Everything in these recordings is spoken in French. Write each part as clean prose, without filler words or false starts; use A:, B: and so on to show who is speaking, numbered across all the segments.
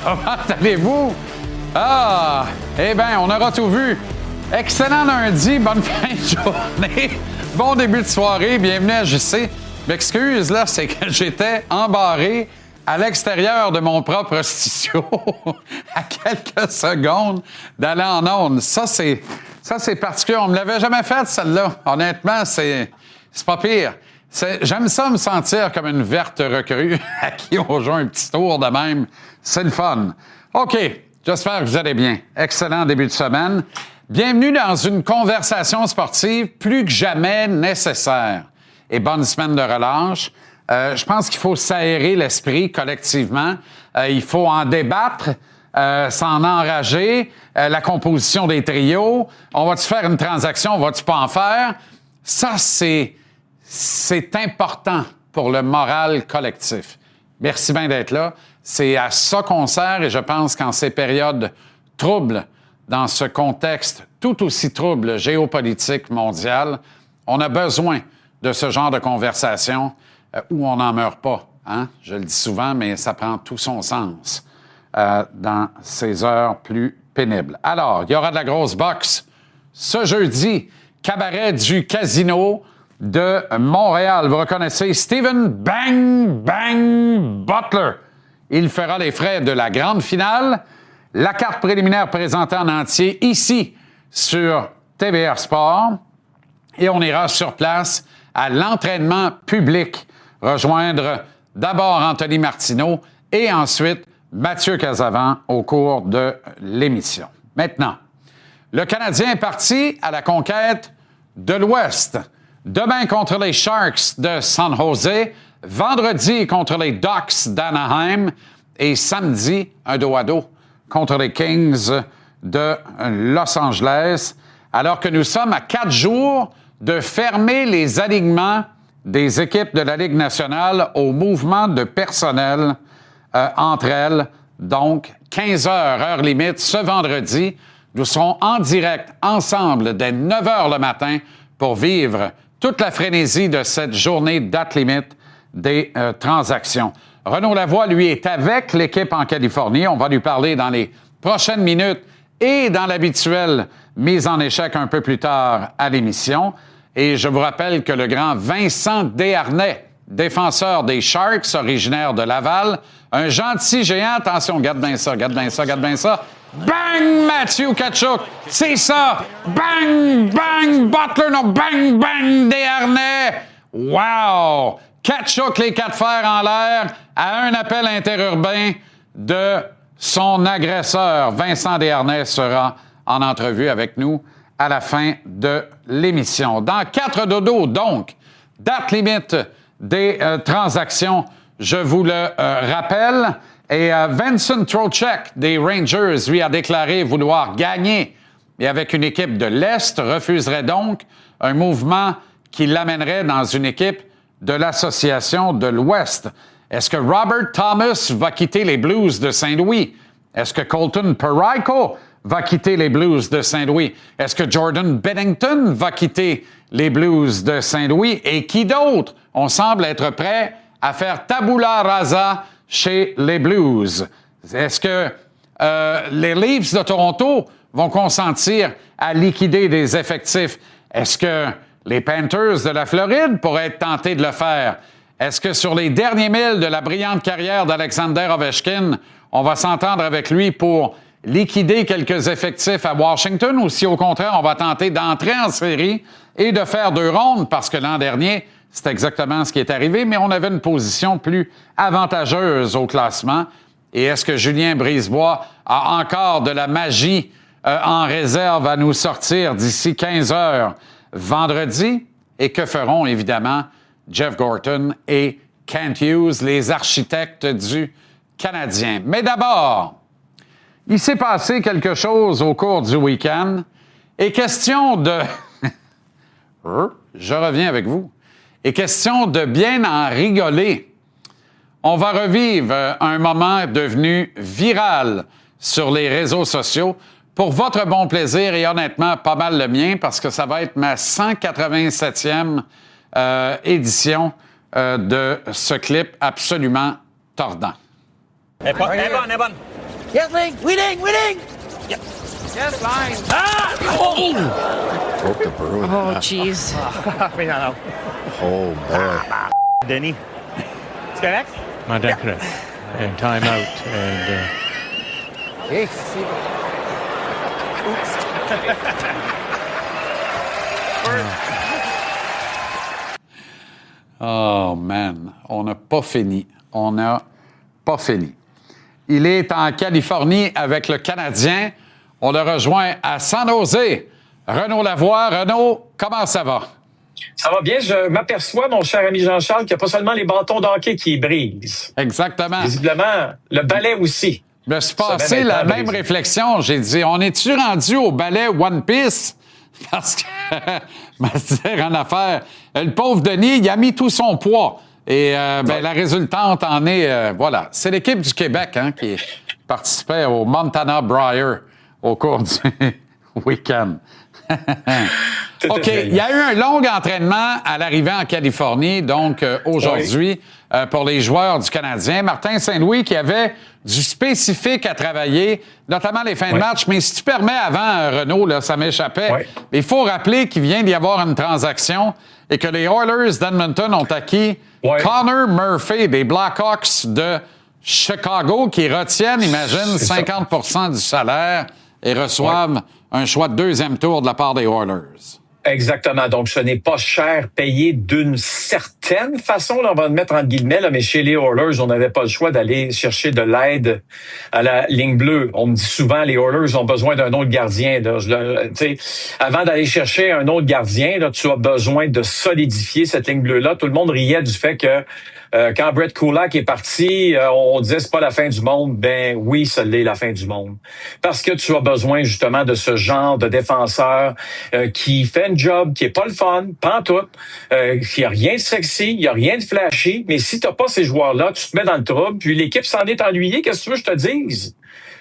A: comment allez-vous? Ah, eh bien, on aura tout vu. Excellent lundi, bonne fin de journée, bon début de soirée, bienvenue à JC. M'excuse, là, c'est que j'étais embarré à l'extérieur de mon propre studio à quelques secondes d'aller en onde. Ça, c'est particulier. On me l'avait jamais fait, celle-là. Honnêtement, c'est pas pire. J'aime ça me sentir comme une verte recrue à qui on joue un petit tour de même. C'est le fun. OK, j'espère que vous allez bien. Excellent début de semaine. Bienvenue dans une conversation sportive plus que jamais nécessaire. Et bonne semaine de relâche. Je pense qu'il faut s'aérer l'esprit collectivement. Il faut en débattre, s'en enrager. La composition des trios. On va-tu faire une transaction? On va-tu pas en faire? Ça, c'est important pour le moral collectif. Merci bien d'être là. C'est à ça qu'on sert et je pense qu'en ces périodes troubles, dans ce contexte tout aussi trouble géopolitique mondial, on a besoin de ce genre de conversation où on n'en meurt pas. Hein? Je le dis souvent, mais ça prend tout son sens dans ces heures plus pénibles. Alors, il y aura de la grosse boxe ce jeudi. Cabaret du Casino de Montréal. Vous reconnaissez Stephen Bang Bang Butler. Il fera les frais de la grande finale. La carte préliminaire présentée en entier ici sur TVR Sport. Et on ira sur place à l'entraînement public, rejoindre d'abord Anthony Martineau et ensuite Mathieu Casavant au cours de l'émission. Maintenant, le Canadien est parti à la conquête de l'Ouest. Demain contre les Sharks de San Jose, vendredi contre les Ducks d'Anaheim et samedi, un dos à dos contre les Kings de Los Angeles, alors que nous sommes à 4 jours de fermer les alignements des équipes de la Ligue nationale au mouvement de personnel entre elles. Donc, 15 heures, heure limite, ce vendredi. Nous serons en direct ensemble dès 9 heures le matin pour vivre toute la frénésie de cette journée date limite des transactions. Renaud Lavoie, lui, est avec l'équipe en Californie. On va lui parler dans les prochaines minutes et dans l'habituelle mise en échec un peu plus tard à l'émission. Et je vous rappelle que le grand Vincent Desharnais, défenseur des Sharks, originaire de Laval, un gentil géant, attention, regarde bien ça, regarde bien ça, regarde bien ça. Bang, Mathieu Tkachuk, c'est ça! Bang, bang, Butler, non, bang, bang, Desharnais! Wow! Tkachuk, les 4 fers en l'air, à un appel interurbain de son agresseur. Vincent Desharnais sera en entrevue avec nous à la fin de l'émission. Dans 4 dodos, donc, date limite des transactions, je vous le rappelle. Et Vincent Trocheck des Rangers, lui, a déclaré vouloir gagner et avec une équipe de l'Est, refuserait donc un mouvement qui l'amènerait dans une équipe de l'Association de l'Ouest. Est-ce que Robert Thomas va quitter les Blues de Saint-Louis? Est-ce que Colton Parayko va quitter les Blues de Saint-Louis? Est-ce que Jordan Binnington va quitter les Blues de Saint-Louis? Et qui d'autre? On semble être prêt à faire tabula rasa chez les Blues. Est-ce que les Leafs de Toronto vont consentir à liquider des effectifs? Est-ce que les Panthers de la Floride pourraient être tentés de le faire? Est-ce que sur les derniers milles de la brillante carrière d'Alexander Ovechkin, on va s'entendre avec lui pour liquider quelques effectifs à Washington ou si au contraire, on va tenter d'entrer en série et de faire 2 rondes parce que l'an dernier, c'est exactement ce qui est arrivé, mais on avait une position plus avantageuse au classement. Et est-ce que Julien Brisebois a encore de la magie en réserve à nous sortir d'ici 15 heures vendredi? Et que feront évidemment Jeff Gorton et Kent Hughes, les architectes du Canadien? Mais d'abord, il s'est passé quelque chose au cours du week-end. Et question de... Je reviens avec vous. Et question de bien en rigoler. On va revivre un moment devenu viral sur les réseaux sociaux pour votre bon plaisir et honnêtement pas mal le mien parce que ça va être ma 187e édition de ce clip absolument tordant.
B: Elle est bonne. Yes, Ling. Winning.
C: Yes, line.
D: Broke the broom.
E: Oh, jeez.
C: Finalement.
D: Oh, boy.
C: Denis. C'est correct?
F: Mandat correct. And time out. And
A: Oh, man. On n'a pas fini. On n'a pas fini. Il est en Californie avec le Canadien. On le rejoint à San Jose. Renaud Lavoie. Renaud, comment ça va?
G: Ça va bien. Je m'aperçois, mon cher ami Jean-Charles, qu'il n'y a pas seulement les bâtons d'hockey qui brisent.
A: Exactement.
G: Visiblement, le balai aussi.
A: Je me suis passé la même réflexion. J'ai dit, on est-tu rendu au ballet One Piece? Parce que, je vais dire en affaire, le pauvre Denis, il a mis tout son poids. Et la résultante en est, voilà. C'est l'équipe du Québec qui participait au Montana Brier au cours du week-end. OK. Il y a eu un long entraînement à l'arrivée en Californie, donc aujourd'hui, pour les joueurs du Canadien. Martin Saint-Louis qui avait du spécifique à travailler, notamment les fins de match. Mais si tu permets, avant, Renaud, là, ça m'échappait. Il faut rappeler qu'il vient d'y avoir une transaction et que les Oilers d'Edmonton ont acquis Connor Murphy des Blackhawks de Chicago qui retiennent, imagine, 50 du salaire et reçoivent un choix de deuxième tour de la part des Oilers.
G: Exactement. Donc, ce n'est pas cher payé d'une certaine façon. Là, on va le mettre entre guillemets, là, mais chez les Oilers, on n'avait pas le choix d'aller chercher de l'aide à la ligne bleue. On me dit souvent, les Oilers ont besoin d'un autre gardien. Là. Avant d'aller chercher un autre gardien, là, tu as besoin de solidifier cette ligne bleue-là. Tout le monde riait du fait que quand Brett Kulak est parti, on disait c'est pas la fin du monde. Ben oui, ça l'est la fin du monde. Parce que tu as besoin justement de ce genre de défenseur qui fait un job qui est pas le fun, pantoute, qui a rien de sexy, il y a rien de flashy, mais si t'as pas ces joueurs-là, tu te mets dans le trouble, puis l'équipe s'en est ennuyée, qu'est-ce que tu veux que je te dise?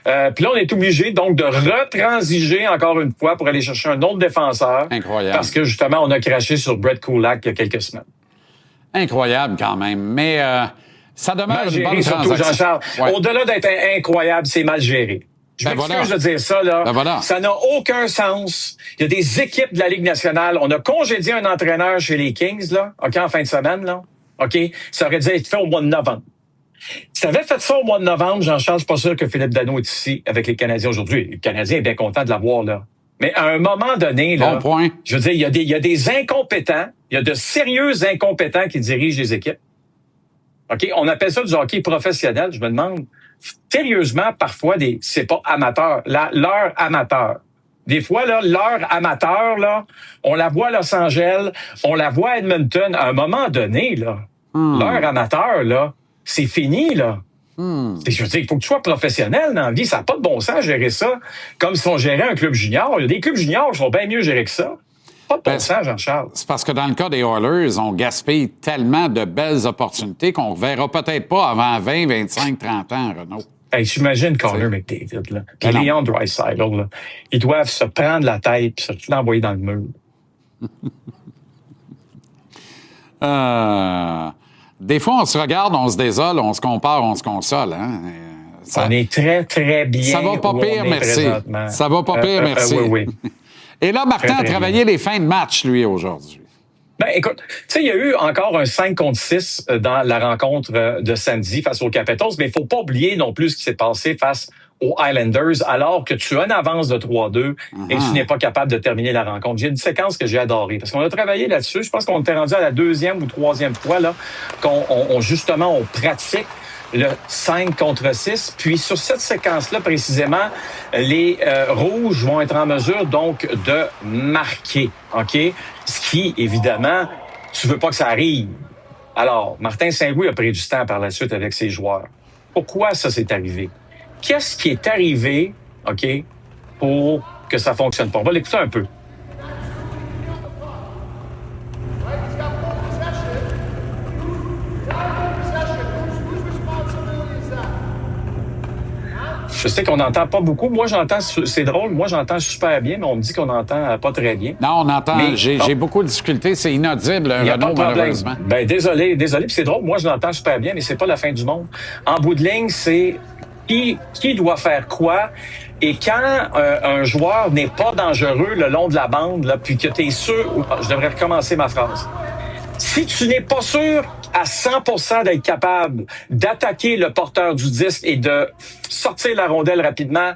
G: Puis là, on est obligé donc de retransiger encore une fois pour aller chercher un autre défenseur.
A: Incroyable.
G: Parce que justement, on a craché sur Brett Kulak il y a quelques semaines.
A: Incroyable quand même, mais ça demeure
G: mal
A: une
G: géré,
A: bonne
G: surtout,
A: transaction.
G: Jean-Charles. Au-delà d'être incroyable, c'est mal géré. Je m'excuse de dire ça, là. Ça n'a aucun sens. Il y a des équipes de la Ligue nationale. On a congédié un entraîneur chez les Kings, là, en fin de semaine, là. OK? Ça aurait dû être fait au mois de novembre. Si tu avais fait ça au mois de novembre, Jean-Charles, je suis pas sûr que Philippe Danault est ici avec les Canadiens aujourd'hui. Le Canadien est bien content de l'avoir, là. Mais à un moment donné, là,
A: bon point.
G: Je veux dire, il y a des incompétents, il y a de sérieux incompétents qui dirigent les équipes. OK? On appelle ça du hockey professionnel. Je me demande, sérieusement, parfois, c'est pas amateur. L'heure amateur. Des fois, là, l'heure amateur, là, on la voit à Los Angeles, on la voit à Edmonton. À un moment donné, là, l'heure amateur, là, c'est fini, là. Je veux dire, il faut que tu sois professionnel dans la vie. Ça n'a pas de bon sens gérer ça comme si on gérait un club junior. Il y a des clubs juniors qui sont bien mieux gérés que ça. Pas de bon sens, Jean-Charles.
A: C'est parce que dans le cas des Oilers, on gaspille tellement de belles opportunités qu'on ne reverra peut-être pas avant 20, 25, 30 ans, Renaud.
G: Hey, j'imagine Connor McDavid, là. Puis Leon Draisaitl, là. Ils doivent se prendre la tête et se l'envoyer dans le mur.
A: Des fois, on se regarde, on se désole, on se compare, on se console. Hein?
G: On est très, très bien.
A: Ça va pas pire, merci. Ça va pas pire, merci.
G: Oui.
A: Et là, Martin a travaillé les fins de match, lui, aujourd'hui.
G: Ben, écoute, tu sais, il y a eu encore un 5 contre 6 dans la rencontre de samedi face aux Capitals, mais il faut pas oublier non plus ce qui s'est passé face aux Islanders, alors que tu as une avance de 3-2 et tu n'es pas capable de terminer la rencontre. J'ai une séquence que j'ai adorée, parce qu'on a travaillé là-dessus. Je pense qu'on était rendu à la deuxième ou troisième fois là qu'on justement, on pratique le 5 contre 6. Puis sur cette séquence-là, précisément, les Rouges vont être en mesure donc de marquer. OK? Ce qui, évidemment, tu veux pas que ça arrive. Alors, Martin Saint-Louis a pris du temps par la suite avec ses joueurs. Pourquoi ça s'est arrivé? Qu'est-ce qui est arrivé, OK, pour que ça fonctionne pas? On va l'écouter un peu. Je sais qu'on n'entend pas beaucoup. Moi, j'entends, c'est drôle, moi, j'entends super bien, mais on me dit qu'on n'entend pas très bien.
A: Non, on entend, j'ai beaucoup de difficultés, c'est inaudible, Renaud, malheureusement.
G: Ben, désolé, puis c'est drôle, moi, je l'entends super bien, mais c'est pas la fin du monde. En bout de ligne, c'est qui doit faire quoi. Et quand un joueur n'est pas dangereux le long de la bande, là, puis que tu es sûr, je devrais recommencer ma phrase. Si tu n'es pas sûr à 100% d'être capable d'attaquer le porteur du disque et de sortir la rondelle rapidement,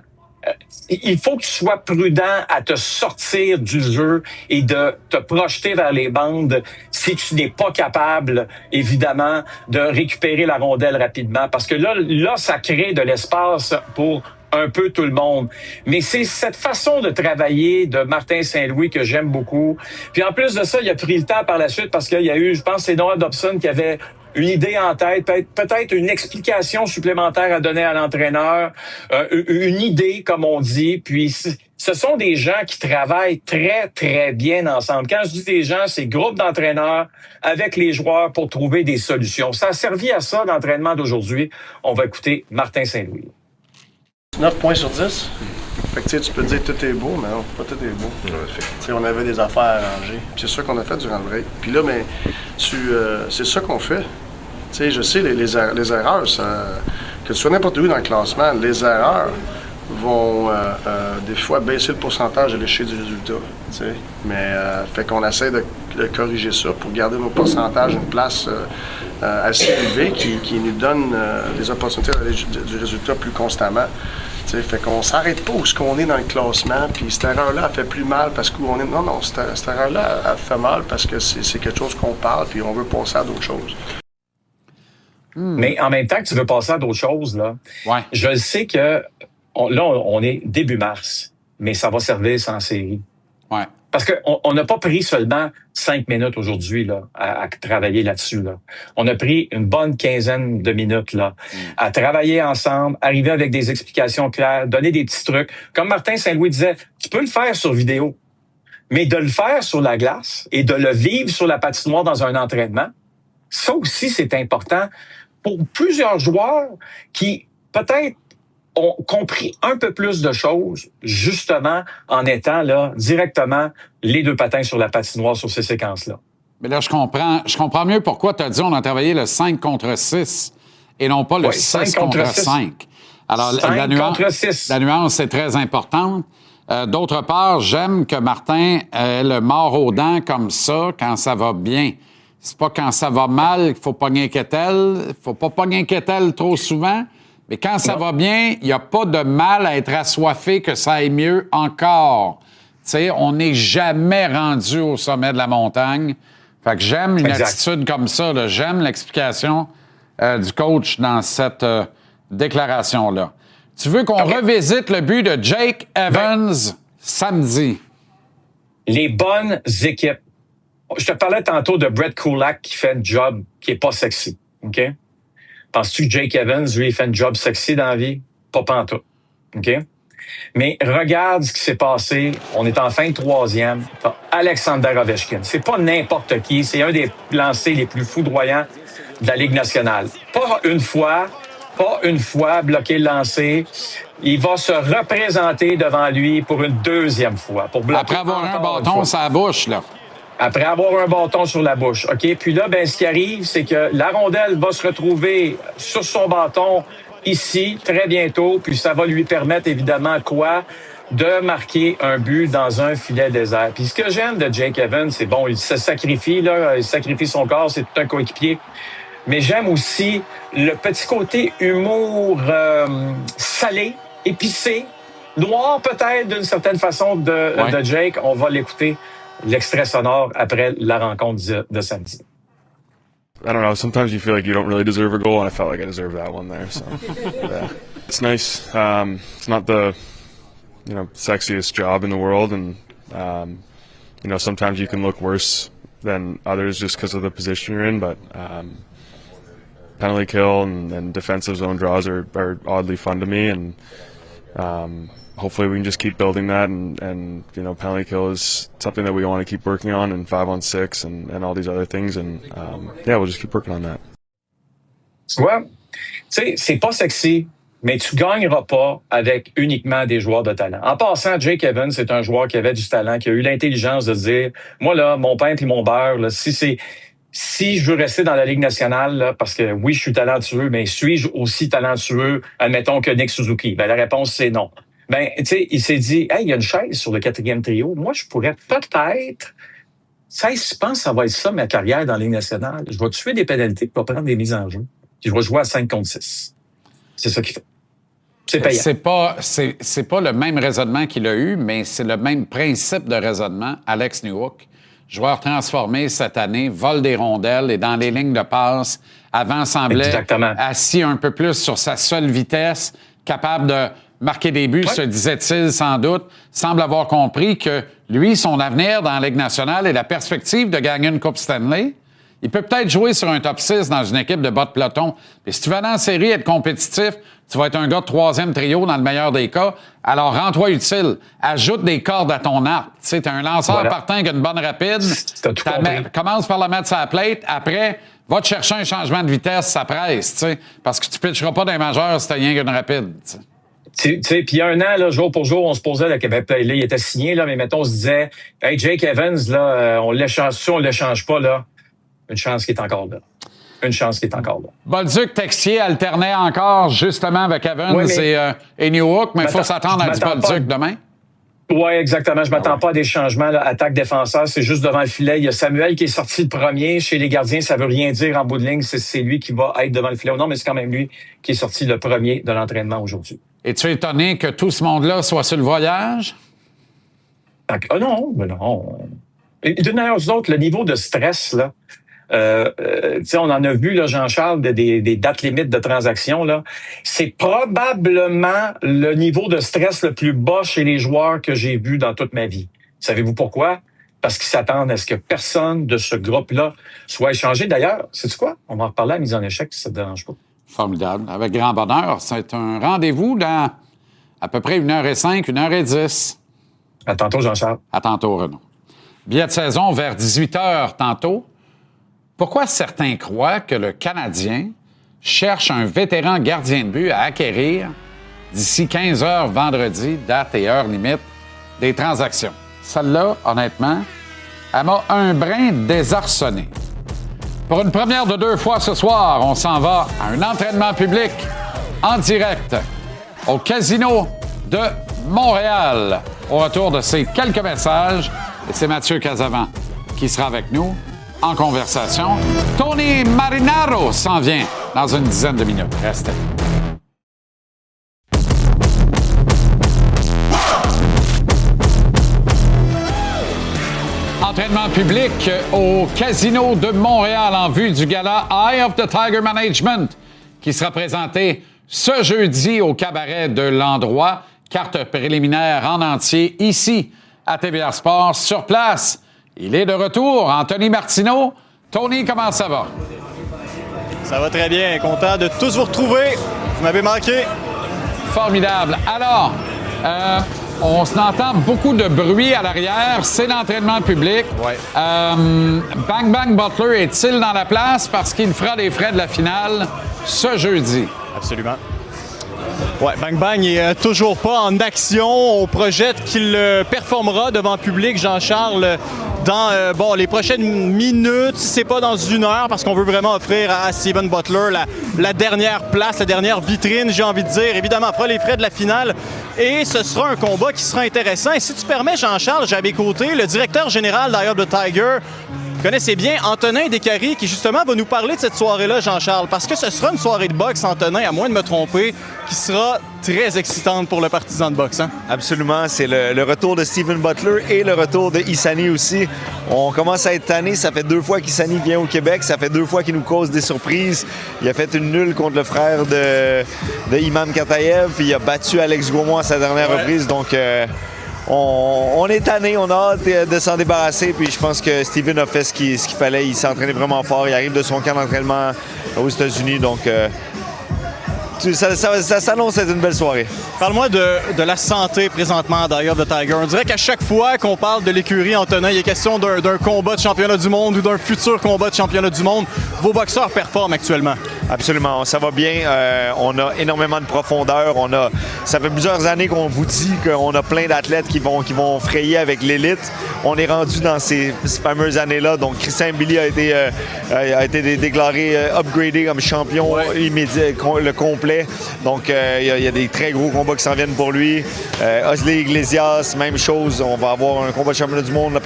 G: il faut que tu sois prudent à te sortir du jeu et de te projeter vers les bandes si tu n'es pas capable, évidemment, de récupérer la rondelle rapidement. Parce que là, ça crée de l'espace pour un peu tout le monde. Mais c'est cette façon de travailler de Martin Saint-Louis que j'aime beaucoup. Puis en plus de ça, il a pris le temps par la suite parce qu'il y a eu, je pense, c'est Noah Dobson qui avait une idée en tête, peut-être une explication supplémentaire à donner à l'entraîneur, une idée, comme on dit. Puis ce sont des gens qui travaillent très, très bien ensemble. Quand je dis des gens, c'est groupe d'entraîneurs avec les joueurs pour trouver des solutions. Ça a servi à ça, l'entraînement d'aujourd'hui. On va écouter Martin Saint-Louis.
B: 9 points sur 10. Fait que tu peux dire tout est beau, mais non, pas tout est beau. On avait des affaires à arranger. C'est ça qu'on a fait durant le break. Puis là, ben, c'est ça qu'on fait. T'sais, je sais, les erreurs, que tu sois n'importe où dans le classement, les erreurs vont des fois baisser le pourcentage de l'échec du résultat. T'sais. Mais fait qu'on essaie de corriger ça pour garder nos pourcentages une place assez élevée qui nous donne des opportunités du résultat plus constamment. T'sais, fait qu'on s'arrête pas où ce qu'on est dans le classement, puis cette erreur-là, elle fait plus mal parce qu'on est... Non, cette erreur-là, elle fait mal parce que c'est quelque chose qu'on parle, puis on veut passer à d'autres choses.
G: Mais en même temps que tu veux passer à d'autres choses, là, je sais que on est début mars, mais ça va servir sans série.
A: Ouais.
G: Parce qu'on n'a pas pris seulement 5 minutes aujourd'hui là à travailler là-dessus. Là. On a pris une bonne quinzaine de minutes là à travailler ensemble, arriver avec des explications claires, donner des petits trucs. Comme Martin Saint-Louis disait, tu peux le faire sur vidéo, mais de le faire sur la glace et de le vivre sur la patinoire dans un entraînement, ça aussi c'est important pour plusieurs joueurs qui peut-être ont compris un peu plus de choses, justement, en étant là directement les deux patins sur la patinoire sur ces séquences-là.
A: Mais là, je comprends mieux pourquoi tu as dit on a travaillé le 5 contre 6 et non pas le 6 contre 5. Alors, la nuance est très importante. D'autre part, j'aime que Martin ait le mort aux dents comme ça quand ça va bien. C'est pas quand ça va mal qu'il faut pogner un kettle. Il faut pas pogner un kettle trop souvent. Mais quand ça va bien, il n'y a pas de mal à être assoiffé que ça aille mieux encore. Tu sais, on n'est jamais rendu au sommet de la montagne. Fait que j'aime une attitude comme ça. Là. J'aime l'explication du coach dans cette déclaration-là. Tu veux qu'on revisite le but de Jake Evans samedi? Les bonnes équipes. Je te parlais tantôt de Brett Kulak qui fait un job qui est pas sexy. OK? Penses-tu que Jake Evans, lui, il fait un job sexy dans la vie? Pas pantoute. OK? Mais regarde ce qui s'est passé. On est en fin de troisième. T'as Alexander Ovechkin. C'est pas n'importe qui. C'est un des lancers les plus foudroyants de la Ligue nationale. Pas une fois bloqué le lancer. Il va se représenter devant lui pour une deuxième fois. Pour bloquer après avoir un bâton sur la bouche, là.
G: Après avoir un bâton sur la bouche. OK? Puis là, ben, ce qui arrive, c'est que la rondelle va se retrouver sur son bâton ici, très bientôt. Puis ça va lui permettre, évidemment, de marquer un but dans un filet désert. Puis ce que j'aime de Jake Evans, c'est bon, il se sacrifie, là. Il sacrifie son corps, c'est tout un coéquipier. Mais j'aime aussi le petit côté humour salé, épicé, noir peut-être d'une certaine façon de Jake. On va l'écouter. L'extrait sonore après la rencontre de samedi.
E: I don't know. Sometimes you feel like you don't really deserve a goal, and I felt like I deserved that one there. So, yeah. It's nice. It's not the, sexiest job in the world, and sometimes you can look worse than others just because of the position you're in. But penalty kill and defensive zone draws are oddly fun to me, and hopefully we can just keep building that, and penalty kill is something that we want to keep working on, and 5-on-6 and all these other things, and we'll just keep working on that.
G: Tu vois, c'est pas sexy, mais tu gagneras pas avec uniquement des joueurs de talent. En passant, Jake Evans, c'est un joueur qui avait du talent, qui a eu l'intelligence de dire, moi là, mon pain puis mon beurre, là, si c'est si je veux rester dans la Ligue nationale, là, parce que oui, je suis talentueux, mais suis-je aussi talentueux, admettons, que Nick Suzuki? Ben, la réponse, c'est non. Ben, tu sais, il s'est dit, hey, il y a une chaise sur le 4e trio. Moi, je pourrais peut-être, je pense que ça va être ça, ma carrière dans la Ligue nationale. Je vais tuer des pénalités pour prendre des mises en jeu. Puis je vais jouer à 5 contre 6. C'est ça qu'il fait. C'est payant.
A: C'est pas le même raisonnement qu'il a eu, mais c'est le même principe de raisonnement. Alex Newhook, joueur transformé cette année, vole des rondelles et dans les lignes de passe, avant semblait assis un peu plus sur sa seule vitesse, capable de marquer des buts, se disait-il sans doute, semble avoir compris que lui, son avenir dans la Ligue nationale et la perspective de gagner une Coupe Stanley, il peut peut-être jouer sur un top 6 dans une équipe de bas de peloton. Mais si tu vas dans la série être compétitif, tu vas être un gars de 3e trio dans le meilleur des cas. Alors, rends-toi utile. Ajoute des cordes à ton arc. Tu sais, t'es un lanceur partant avec une bonne rapide. Commence par la mettre sur la plate. Après, va te chercher un changement de vitesse, ça presse, tu sais. Parce que tu pitcheras pas dans les majeurs si t'as rien qu'une rapide,
G: tu sais, puis il y a un an, là, jour pour jour, on se posait, là, il était signé, là, mais mettons, on se disait, hey, Jake Evans, là, on l'échange, si on l'échange pas, là, une chance qu'il est encore là. Une chance qu'il est encore là.
A: Bolduc, Texier alternait encore justement avec Evans et Newhook, mais il faut s'attendre à du Bolduc demain.
G: Oui, exactement. Je m'attends pas à des changements. Attaque-défenseur, c'est juste devant le filet. Il y a Samuel qui est sorti le premier. Chez les gardiens, ça veut rien dire en bout de ligne. C'est lui qui va être devant le filet. Non, mais c'est quand même lui qui est sorti le premier de l'entraînement aujourd'hui.
A: Es-tu étonné que tout ce monde-là soit sur le voyage?
G: Ah non, mais non. D'une manière ou d'une autre, le niveau de stress, là, on en a vu, là, Jean-Charles, des dates limites de transactions, là. C'est probablement le niveau de stress le plus bas chez les joueurs que j'ai vu dans toute ma vie. Savez-vous pourquoi? Parce qu'ils s'attendent à ce que personne de ce groupe-là soit échangé. D'ailleurs, sais-tu quoi? On va en reparler à la mise en échec, si ça te dérange pas.
A: Formidable. Avec grand bonheur. C'est un rendez-vous dans à peu près 1h05, 1h10.
G: À tantôt, Jean-Charles.
A: À tantôt, Renaud. Billet de saison vers 18h tantôt. Pourquoi certains croient que le Canadien cherche un vétéran gardien de but à acquérir d'ici 15h vendredi, date et heure limite des transactions? Celle-là, honnêtement, elle m'a un brin désarçonné. Pour une première de 2 fois ce soir, on s'en va à un entraînement public en direct au Casino de Montréal. Au retour de ces quelques messages, et c'est Mathieu Casavant qui sera avec nous en conversation. Tony Marinaro s'en vient dans une dizaine de minutes. Restez. Entraînement public au Casino de Montréal en vue du gala Eye of the Tiger Management qui sera présenté ce jeudi au cabaret de l'Endroit. Carte préliminaire en entier ici à TVR Sports. Sur place, il est de retour, Anthony Martineau. Tony, comment ça va?
H: Ça va très bien. Content de tous vous retrouver. Vous m'avez manqué.
A: Formidable. Alors, on entend beaucoup de bruit à l'arrière. C'est l'entraînement public.
H: Ouais.
A: Bang Bang Butler est-il dans la place parce qu'il fera les frais de la finale ce jeudi?
H: Absolument. Ouais, Bang Bang n'est toujours pas en action. On projette qu'il performera devant le public, Jean-Charles, dans les prochaines minutes, si c'est pas dans 1 heure, parce qu'on veut vraiment offrir à Steven Butler la dernière place, la dernière vitrine, j'ai envie de dire. Évidemment, on fera les frais de la finale et ce sera un combat qui sera intéressant. Et si tu permets, Jean-Charles, j'ai à mes côtés le directeur général d'Eye of the Tiger. Vous connaissez bien Antonin Descaries qui, justement, va nous parler de cette soirée-là, Jean-Charles, parce que ce sera une soirée de boxe, Antonin, à moins de me tromper, qui sera très excitante pour le partisan de boxe. Hein?
I: Absolument. C'est le retour de Steven Butler et le retour de Issani aussi. On commence à être tanné. Ça fait 2 fois qu'Issani vient au Québec. Ça fait 2 fois qu'il nous cause des surprises. Il a fait une nulle contre le frère de Imam Katayev, puis il a battu Alex Gaumont à sa dernière reprise. Donc, on est tanné, on a hâte de s'en débarrasser, puis je pense que Steven a fait ce qu'il fallait. Il s'est entraîné vraiment fort. Il arrive de son camp d'entraînement aux États-Unis, donc Ça s'annonce être une belle soirée.
H: Parle-moi de la santé présentement d'Eye of the Tiger. On dirait qu'à chaque fois qu'on parle de l'écurie Antonin, il est question d'un combat de championnat du monde ou d'un futur combat de championnat du monde. Vos boxeurs performent actuellement.
I: Absolument, ça va bien. On a énormément de profondeur. Ça fait plusieurs années qu'on vous dit qu'on a plein d'athlètes qui vont frayer avec l'élite. On est rendu dans ces fameuses années-là. Donc, Christian Billy a été déclaré upgradé comme champion immédiat, le complet. Donc, il y a des très gros combats qui s'en viennent pour lui. Osley Iglesias, même chose. On va avoir un combat de championnat du monde.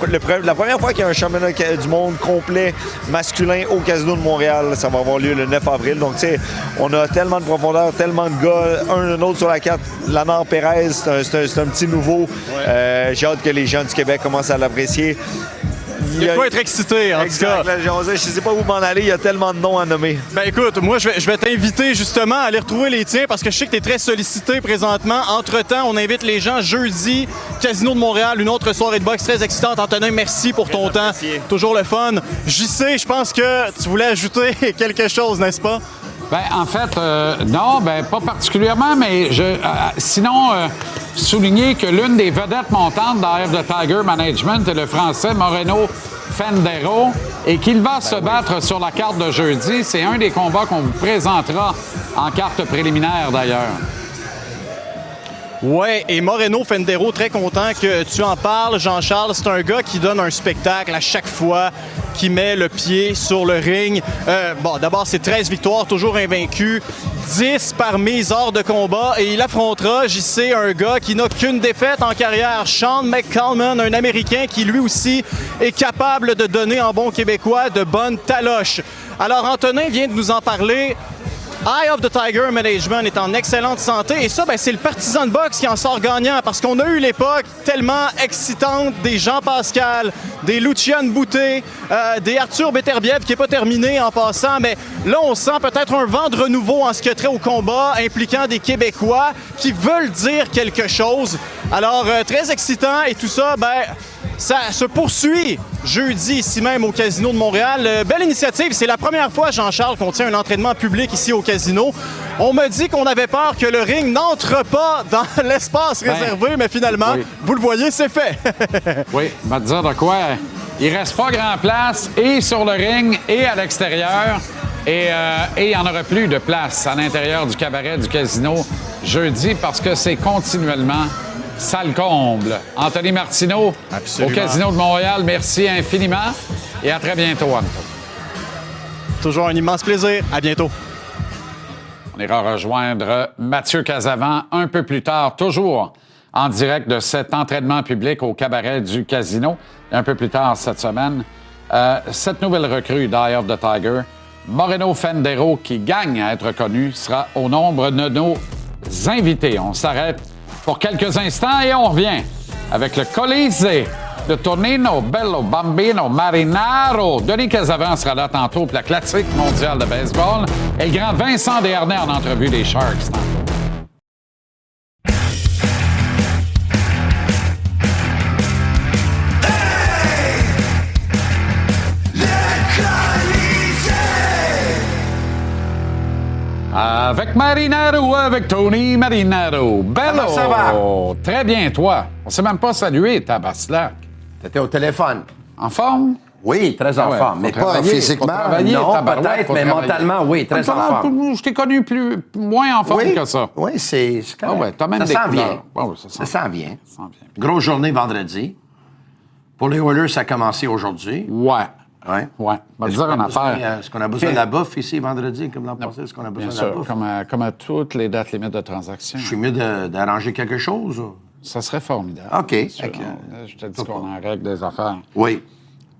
I: La première fois qu'il y a un championnat du monde complet masculin au Casino de Montréal, ça va avoir lieu le 9 avril. Donc, tu sais, on a tellement de profondeur, tellement de gars. Un autre sur la carte, Lamar Perez, c'est un petit nouveau. J'ai hâte que les gens du Québec commencent à l'apprécier.
H: Il y a quoi être excité, en tout cas.
I: Je ne sais pas où m'en aller, il y a tellement de noms à nommer.
H: Ben écoute, moi, je vais t'inviter justement à aller retrouver les tiens parce que je sais que tu es très sollicité présentement. Entre-temps, on invite les gens jeudi, Casino de Montréal, une autre soirée de boxe très excitante. Antonin, merci pour ton temps. Toujours le fun. JC, je pense que tu voulais ajouter quelque chose, n'est-ce pas?
A: Ben, en fait, non, ben, pas particulièrement, mais sinon, souligner que l'une des vedettes montantes d'Eye of the Tiger Management est le Français Moreno Fendero et qu'il va se battre sur la carte de jeudi. C'est un des combats qu'on vous présentera en carte préliminaire, d'ailleurs.
H: Ouais, et Moreno Fendero, très content que tu en parles, Jean-Charles. C'est un gars qui donne un spectacle à chaque fois qu'il met le pied sur le ring. Bon, d'abord, c'est 13 victoires, toujours invaincu, 10 par mise hors de combat. Et il affrontera, JC, un gars qui n'a qu'une défaite en carrière, Sean McCalman, un Américain qui, lui aussi, est capable de donner en bon québécois de bonnes taloches. Alors, Antonin vient de nous en parler. Eye of the Tiger Management est en excellente santé et ça, ben, c'est le partisan de boxe qui en sort gagnant parce qu'on a eu l'époque tellement excitante des Jean Pascal, des Lucian Boutet, des Arthur Beterbiev qui n'est pas terminé en passant, mais là, on sent peut-être un vent de renouveau en ce qui a trait au combat impliquant des Québécois qui veulent dire quelque chose. Alors, très excitant et tout ça, ben, ça se poursuit jeudi ici même au Casino de Montréal. Belle initiative. C'est la première fois, Jean-Charles, qu'on tient un entraînement public ici au Casino. On m'a dit qu'on avait peur que le ring n'entre pas dans l'espace réservé, mais finalement, vous le voyez, c'est fait.
A: Oui, on va te dire de quoi. Il reste pas grand place et sur le ring et à l'extérieur. Et il n'y en aura plus de place à l'intérieur du cabaret du Casino jeudi parce que c'est continuellement salle comble. Anthony Martineau, au Casino de Montréal, merci infiniment et à très bientôt, Anto.
H: Toujours un immense plaisir. À bientôt.
A: On ira rejoindre Mathieu Casavant un peu plus tard, toujours en direct de cet entraînement public au cabaret du Casino. Un peu plus tard cette semaine, cette nouvelle recrue d'Eye of the Tiger, Moreno Fendero, qui gagne à être connu, sera au nombre de nos invités. On s'arrête pour quelques instants et on revient avec le Colisée de Tonino Bello Bambino Marinaro. Denis Casavant sera là tantôt pour la classique mondiale de baseball. Et le grand Vincent Desharnais en entrevue des Sharks tantôt. Avec Marinaro, avec Tony Marinaro. Bello!
D: Comment ça va?
A: Très bien, toi. On s'est même pas salué, Tabaslac.
D: T'étais au téléphone.
A: En forme?
D: Oui, très en forme. Mais pas physiquement, non, peut-être, mais mentalement, oui, très en forme.
A: Je t'ai connu moins en forme que ça.
D: Oui, c'est correct.
A: T'as même
D: ça
A: des
D: s'en vient.
A: Ça s'en vient.
D: Grosse journée vendredi. Pour les Oilers, ça a commencé aujourd'hui.
A: Ouais.
D: Ouais.
A: On va dire une affaire.
D: Est-ce qu'on a besoin de la bouffe ici vendredi, comme l'an passé? Est-ce qu'on a besoin de la bouffe?
A: Comme à toutes les dates limites de transaction.
D: Je suis mieux d'arranger quelque chose? Ou?
A: Ça serait formidable.
D: OK.
A: Je te dis qu'on en règle des affaires.
D: Oui.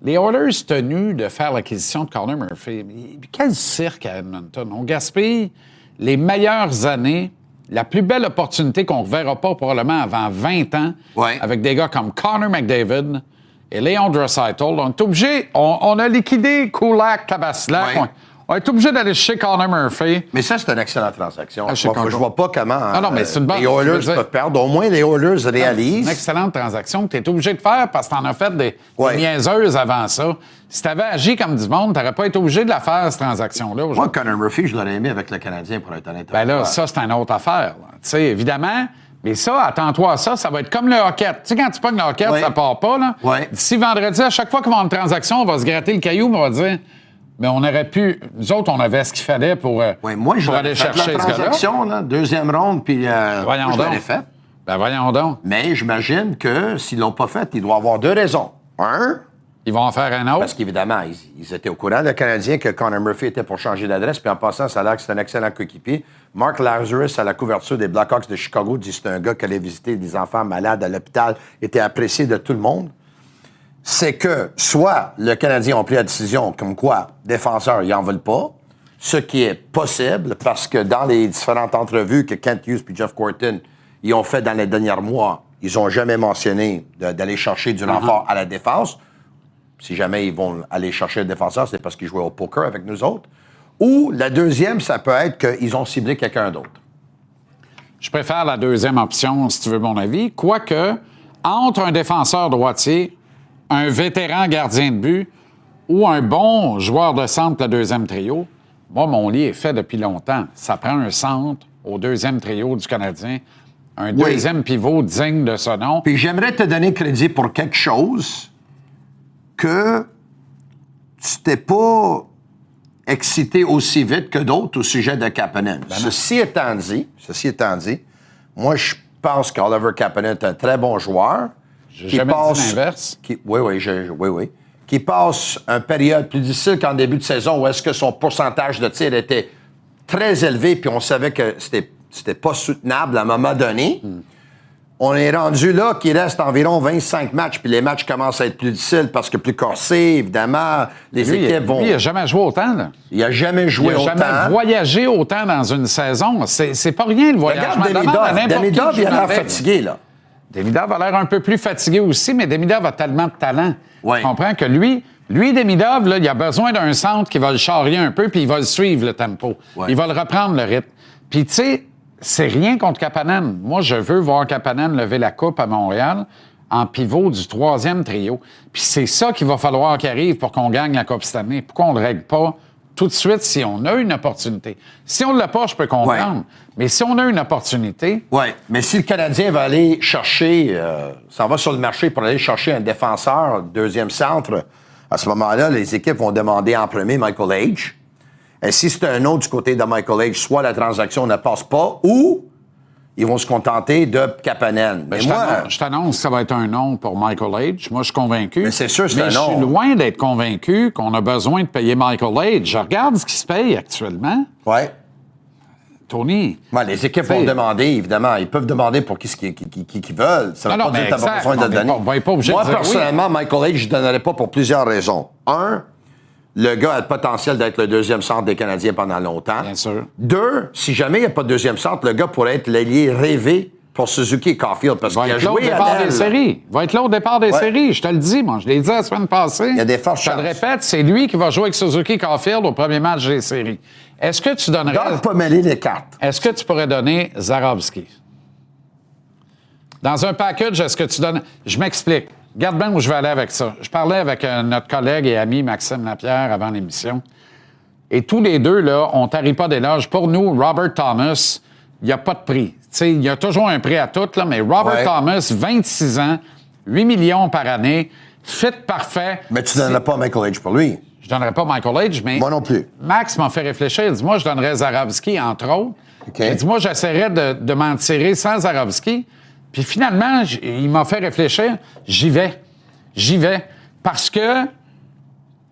A: Les Oilers tenus de faire l'acquisition de Connor Murphy. Quel cirque à Edmonton. On gaspille les meilleures années, la plus belle opportunité qu'on ne reverra pas probablement avant 20 ans, avec des gars comme Connor McDavid et Leon Draisaitl. On est obligé, on a liquidé Kulak, Tabaslac. On est obligé d'aller chez Connor Murphy.
D: Mais ça, c'est une excellente transaction. Je vois pas comment
A: mais c'est une bonne,
D: les Oilers peuvent perdre. Au moins, les Oilers réalisent.
A: C'est une excellente transaction que tu es obligé de faire parce que tu en as fait des niaiseuses avant ça. Si tu avais agi comme du monde, tu n'aurais pas été obligé de la faire, cette transaction-là.
D: Moi, Connor Murphy, je l'aurais aimé avec le Canadien pour être honnête.
A: Ben là, ça, c'est une autre affaire. Tu sais, évidemment. Mais ça, attends-toi à ça, ça va être comme le hockey. Tu sais, quand tu pognes le hockey, ça part pas, là. D'ici vendredi, à chaque fois qu'on va avoir une transaction, on va se gratter le caillou, mais on va dire, mais on aurait pu... Nous autres, on avait ce qu'il fallait pour aller chercher
D: la transaction, là, deuxième ronde, puis je l'aurais fait.
A: Ben voyons donc.
D: Mais j'imagine que s'ils l'ont pas fait, il doit avoir deux raisons. Un...
A: Ils vont en faire un autre.
D: Parce qu'évidemment, ils étaient au courant, le Canadien, que Connor Murphy était pour changer d'adresse. Puis en passant, ça a l'air que c'est un excellent coéquipier. Mark Lazarus, à la couverture des Blackhawks de Chicago, dit que c'est un gars qui allait visiter des enfants malades à l'hôpital, était apprécié de tout le monde. C'est que soit le Canadien a pris la décision comme quoi, défenseurs, ils n'en veulent pas, ce qui est possible, parce que dans les différentes entrevues que Kent Hughes et Jeff Gorton ils ont fait dans les derniers mois, ils n'ont jamais mentionné d'aller chercher du renfort à la défense. Si jamais ils vont aller chercher le défenseur, c'est parce qu'ils jouaient au poker avec nous autres. Ou la deuxième, ça peut être qu'ils ont ciblé quelqu'un d'autre.
A: Je préfère la deuxième option, si tu veux mon avis. Quoique, entre un défenseur droitier, un vétéran gardien de but ou un bon joueur de centre, le deuxième trio, moi, mon lit est fait depuis longtemps. Ça prend un centre au deuxième trio du Canadien, un deuxième pivot digne de ce nom.
D: Puis j'aimerais te donner crédit pour quelque chose que tu t'es pas excité aussi vite que d'autres au sujet de Kapanen. Ceci étant dit, moi, je pense qu'Oliver Kapanen est un très bon joueur.
A: J'ai jamais dit l'inverse.
D: Oui. Qui passe une période plus difficile qu'en début de saison où est-ce que son pourcentage de tir était très élevé puis on savait que c'était pas soutenable à un moment donné. On est rendu là qu'il reste environ 25 matchs, puis les matchs commencent à être plus difficiles parce que plus corsés, évidemment, les équipes vont...
A: Lui, il n'a jamais joué autant, là.
D: Il n'a jamais joué autant.
A: Il n'a jamais voyagé autant dans une saison. C'est pas rien, le voyagement.
D: Demidov, il a l'air fatigué, là.
A: Demidov a l'air un peu plus fatigué aussi, mais Demidov a tellement de talent. Tu comprends que lui, Demidov, là, il a besoin d'un centre qui va le charrier un peu, puis il va le suivre, le tempo. Il va le reprendre, le rythme. Puis, tu sais... C'est rien contre Kapanen. Moi, je veux voir Kapanen lever la coupe à Montréal en pivot du troisième trio. Puis c'est ça qu'il va falloir qu'il arrive pour qu'on gagne la Coupe cette année. Pourquoi on ne le règle pas tout de suite si on a une opportunité? Si on ne l'a pas, je peux comprendre. Mais si on a une opportunité...
D: Oui, mais si le Canadien va aller chercher... s'en va sur le marché pour aller chercher un défenseur, deuxième centre, à ce moment-là, les équipes vont demander en premier Michael H. Et si c'est un autre du côté de Michael H., soit la transaction ne passe pas, ou ils vont se contenter de Kapanen.
A: Mais je t'annonce que ça va être un non pour Michael H. Moi, je suis convaincu.
D: Mais c'est sûr, c'est un non.
A: Mais je suis loin d'être convaincu qu'on a besoin de payer Michael H. Je regarde ce qui se paye actuellement.
D: Oui.
A: Tony.
D: Les équipes vont demander, évidemment. Ils peuvent demander pour qui veulent. Ça ne veut pas dire que tu n'as pas besoin de le donner. Moi, personnellement, Michael H., je ne donnerais pas pour plusieurs raisons. Un, le gars a le potentiel d'être le deuxième centre des Canadiens pendant longtemps.
A: Bien sûr.
D: Deux, si jamais il n'y a pas de deuxième centre, le gars pourrait être l'ailier rêvé pour Suzuki et Caulfield parce qu'il a joué à l'aile.
A: Il va être là au départ des séries. Je te le dis, moi. Je l'ai dit la semaine passée.
D: Il y a des fortes chances.
A: Je te le répète, c'est lui qui va jouer avec Suzuki et Caulfield au premier match des séries. Est-ce que tu donnerais...
D: Donc, pas mêler les cartes.
A: Est-ce que tu pourrais donner Zarovski? Dans un package, est-ce que tu donnes... Je m'explique. Regarde bien où je vais aller avec ça. Je parlais avec notre collègue et ami Maxime Lapierre avant l'émission. Et tous les deux, là, on tarit pas d'éloge. Pour nous, Robert Thomas, il n'y a pas de prix. T'sais, il y a toujours un prix à tout, là, mais Robert Thomas, 26 ans, 8 millions par année, fit parfait.
D: Mais tu ne donnerais pas Michael H. pour lui.
A: Je ne donnerais pas Michael H., mais...
D: Moi non plus.
A: Max m'a fait réfléchir. Il dit, moi, je donnerais Zarovski, entre autres.
D: Okay.
A: Il dit, moi, j'essaierais de m'en tirer sans Zarovski. Puis finalement, il m'a fait réfléchir. J'y vais. Parce que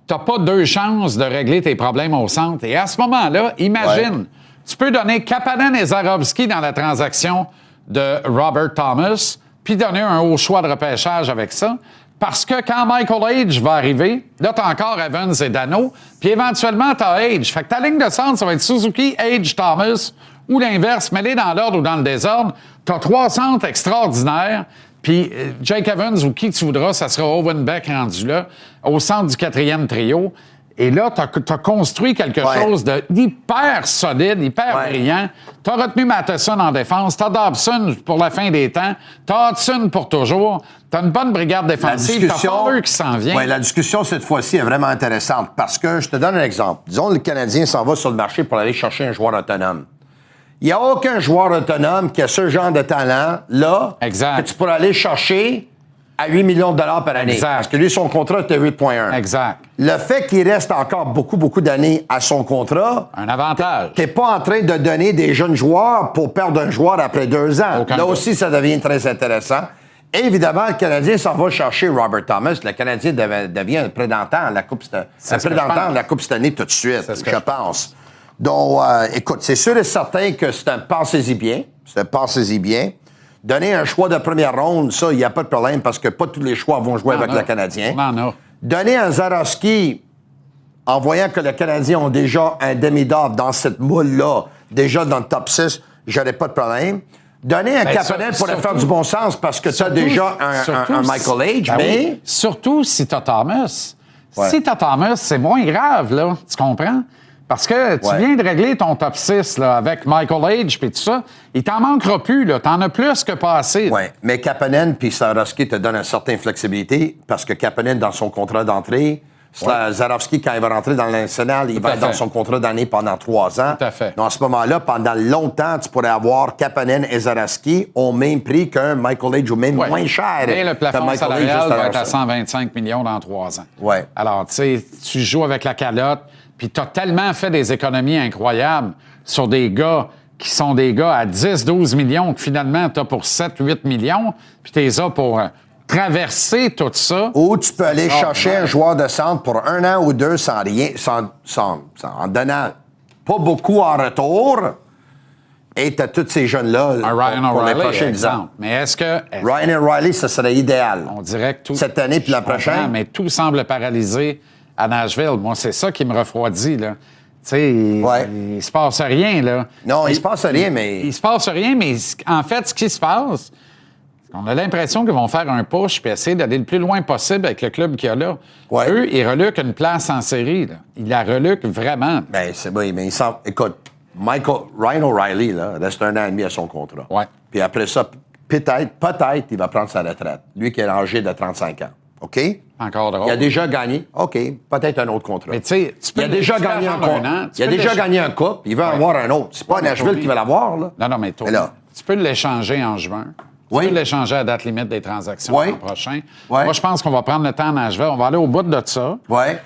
A: t'as pas deux chances de régler tes problèmes au centre. Et à ce moment-là, imagine, tu peux donner Kapanen et Zarovski dans la transaction de Robert Thomas, puis donner un haut choix de repêchage avec ça. Parce que quand Michael H. va arriver, là, t'as encore Evans et Dano, puis éventuellement, t'as H. Fait que ta ligne de centre, ça va être Suzuki, H, Thomas, ou l'inverse, mêlé dans l'ordre ou dans le désordre. T'as trois centres extraordinaires, puis Jake Evans ou qui tu voudras, ça sera Owen Beck rendu là, au centre du quatrième trio. Et là, tu as construit quelque chose d'hyper solide, hyper brillant. Tu as retenu Matheson en défense, tu as Dobson pour la fin des temps, tu as Hudson pour toujours, tu as une bonne brigade défensive, tu as Fowler qui s'en vient.
D: Oui, la discussion cette fois-ci est vraiment intéressante parce que je te donne un exemple. Disons le Canadien s'en va sur le marché pour aller chercher un joueur autonome. Il n'y a aucun joueur autonome qui a ce genre de talent-là que tu pourras aller chercher à 8 millions de dollars par année.
A: Exact.
D: Parce que lui, son contrat était 8,1.
A: Exact.
D: Le fait qu'il reste encore beaucoup d'années à son contrat...
A: Un avantage.
D: T'es pas en train de donner des jeunes joueurs pour perdre un joueur après 2 ans.
A: Aucun
D: Là
A: doute.
D: aussi, ça devient très intéressant. Et évidemment, le Canadien s'en va chercher Robert Thomas. Le Canadien devient un prédentant à la Coupe cette année tout de suite, je pense. Donc, écoute, c'est sûr et certain que c'est un pensez-y bien. Donner un choix de première ronde, ça, il n'y a pas de problème parce que pas tous les choix vont jouer avec le Canadien.
A: Non.
D: Donner un Zarowski, en voyant que le Canadien ont déjà un demi-d'or dans cette moule-là, déjà dans le top 6, j'aurais pas de problème. Donner un Kapanen pourrait faire du bon sens parce que tu as déjà un Michael Age, mais...
A: Surtout si tu as Thomas. Si tu as Thomas, c'est moins grave, là. Tu comprends? Parce que tu viens de régler ton top 6 là, avec Michael Age et tout ça. Il t'en manquera plus, là. T'en as plus que pas assez.
D: Oui, mais Kapanen puis Zarowski te donnent une certaine flexibilité parce que Kapanen, dans son contrat d'entrée, Zarowski, quand il va rentrer dans le national, il va être dans son contrat d'année pendant 3 ans.
A: Tout à fait.
D: Donc, à ce moment-là, pendant longtemps, tu pourrais avoir Kapanen et Zarowski au même prix qu'un Michael Age ou même moins cher.
A: Et le plafond
D: Michael
A: salarial
D: Age
A: va être à 125 millions dans 3 ans.
D: Ouais.
A: Alors, tu sais, tu joues avec la calotte, puis tu as tellement fait des économies incroyables sur des gars qui sont des gars à 10-12 millions que finalement, tu as pour 7-8 millions, puis tu les as pour traverser tout ça.
D: Ou tu peux aller chercher un joueur de centre pour 1 an ou 2 sans rien, en donnant pas beaucoup en retour. Et tu as tous ces jeunes-là
A: Un Ryan
D: pour les
A: O'Reilly,
D: prochains
A: exemple.
D: ans.
A: Mais est-ce que...
D: Ryan O'Reilly, ça serait idéal.
A: On dirait que tout...
D: Cette année puis la
A: Je comprends,
D: prochaine.
A: Mais tout semble paralysé à Nashville. Moi, c'est ça qui me refroidit, là. Tu sais, il se passe rien, là.
D: Non, il se passe rien, mais...
A: Il se passe rien, mais en fait, ce qui se passe, on a l'impression qu'ils vont faire un push puis essayer d'aller le plus loin possible avec le club qu'il y a là.
D: Ouais.
A: Eux, ils reluquent une place en série, là. Ils la reluquent vraiment.
D: Ben, c'est bon, mais écoute, Ryan O'Reilly, là, reste 1 an et demi à son contrat.
A: Ouais.
D: Puis après ça, peut-être, il va prendre sa retraite. Lui qui est âgé de 35 ans. OK?
A: Encore drôle.
D: Il a déjà gagné. OK, peut-être un autre contrat.
A: Mais tu sais, tu peux
D: il a déjà gagné un
A: coupe.
D: Il a déjà gagné un coupe. Il veut en avoir un autre. C'est pas Nashville qui va l'avoir, là.
A: Non, mais toi, tu peux l'échanger en juin. Tu peux l'échanger à la date limite des transactions l'an prochain. Moi, je pense qu'on va prendre le temps à Nashville. On va aller au bout de ça.